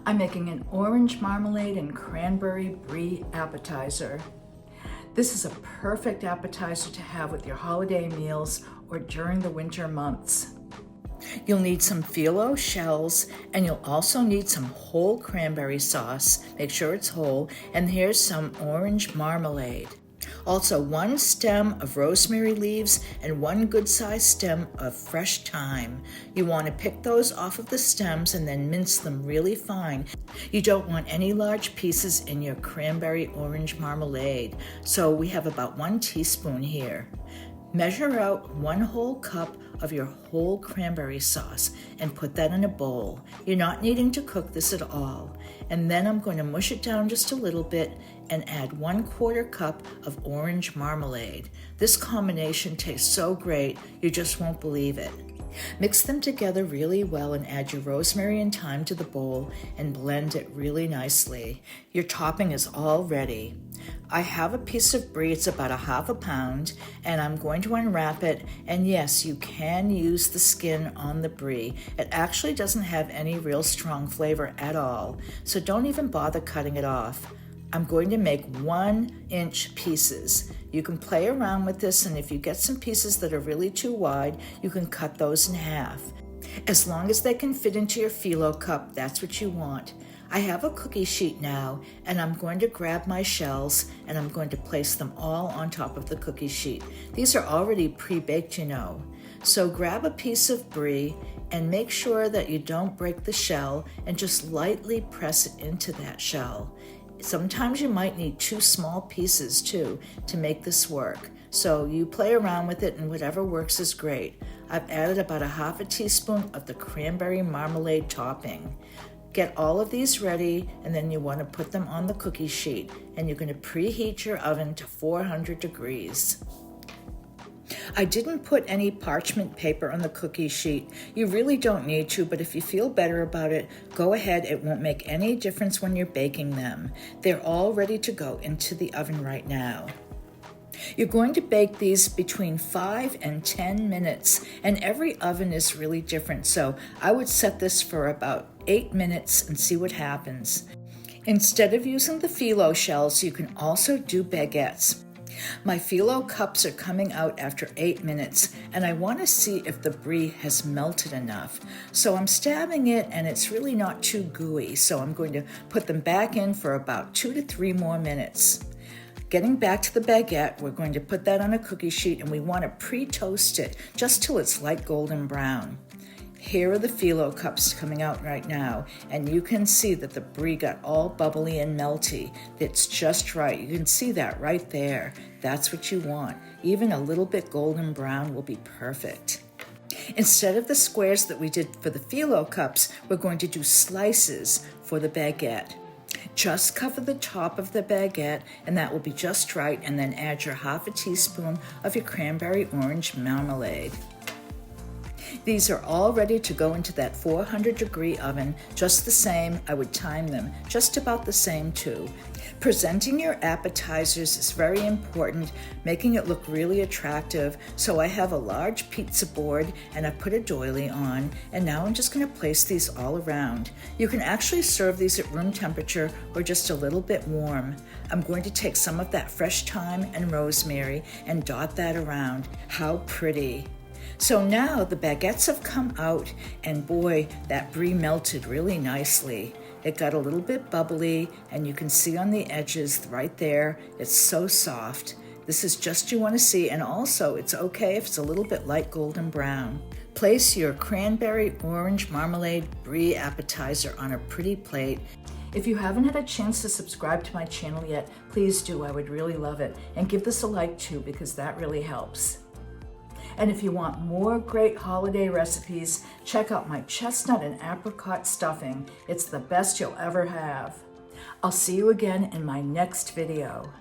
I'm making an orange marmalade and cranberry brie appetizer. This is a perfect appetizer to have with your holiday meals or during the winter months. You'll need some phyllo shells, and you'll also need some whole cranberry sauce. Make sure it's whole. And here's some orange marmalade. Also, 1 stem of rosemary leaves and 1 good-sized stem of fresh thyme. You want to pick those off of the stems and then mince them really fine. You don't want any large pieces in your cranberry orange marmalade. So we have about 1 teaspoon here. Measure out 1 whole cup of your whole cranberry sauce and put that in a bowl. You're not needing to cook this at all. And then I'm going to mush it down just a little bit and add 1/4 cup of orange marmalade. This combination tastes so great, you just won't believe it. Mix them together really well and add your rosemary and thyme to the bowl and blend it really nicely. Your topping is all ready. I have a piece of brie, it's about 1/2 pound, and I'm going to unwrap it. And yes, you can use the skin on the brie. It actually doesn't have any real strong flavor at all, so don't even bother cutting it off. I'm going to make 1-inch pieces. You can play around with this, and if you get some pieces that are really too wide, you can cut those in half. As long as they can fit into your phyllo cup, that's what you want. I have a cookie sheet now, and I'm going to grab my shells and I'm going to place them all on top of the cookie sheet. These are already pre-baked, you know. So grab a piece of brie and make sure that you don't break the shell and just lightly press it into that shell. Sometimes you might need 2 small pieces too to make this work. So you play around with it and whatever works is great. I've added about 1/2 teaspoon of the cranberry marmalade topping. Get all of these ready, and then you want to put them on the cookie sheet, and you're going to preheat your oven to 400 degrees. I didn't put any parchment paper on the cookie sheet. You really don't need to, but if you feel better about it, go ahead. It won't make any difference when you're baking them. They're all ready to go into the oven right now. You're going to bake these between 5 and 10 minutes, and every oven is really different, so I would set this for about 8 minutes and see what happens. Instead of using the phyllo shells, you can also do baguettes. My phyllo cups are coming out after 8 minutes, and I want to see if the brie has melted enough. So I'm stabbing it, and it's really not too gooey, so I'm going to put them back in for about 2 to 3 more minutes. Getting back to the baguette, we're going to put that on a cookie sheet, and we want to pre-toast it just till it's light golden brown. Here are the phyllo cups coming out right now, and you can see that the brie got all bubbly and melty. It's just right. You can see that right there. That's what you want. Even a little bit golden brown will be perfect. Instead of the squares that we did for the phyllo cups, we're going to do slices for the baguette. Just cover the top of the baguette, and that will be just right, and then add your 1/2 teaspoon of your cranberry orange marmalade. These are all ready to go into that 400-degree oven, just the same. I would time them just about the same too. Presenting your appetizers is very important, making it look really attractive. So I have a large pizza board and I put a doily on, and now I'm just going to place these all around. You can actually serve these at room temperature or just a little bit warm. I'm going to take some of that fresh thyme and rosemary and dot that around. How pretty! So now the baguettes have come out, and boy, that brie melted really nicely. It got a little bit bubbly, and you can see on the edges right there, it's so soft. This is just you want to see, and also it's okay if it's a little bit light golden brown. Place your cranberry orange marmalade brie appetizer on a pretty plate. If you haven't had a chance to subscribe to my channel yet, please do. I would really love it. And give this a like too, because that really helps. And if you want more great holiday recipes, check out my chestnut and apricot stuffing. It's the best you'll ever have. I'll see you again in my next video.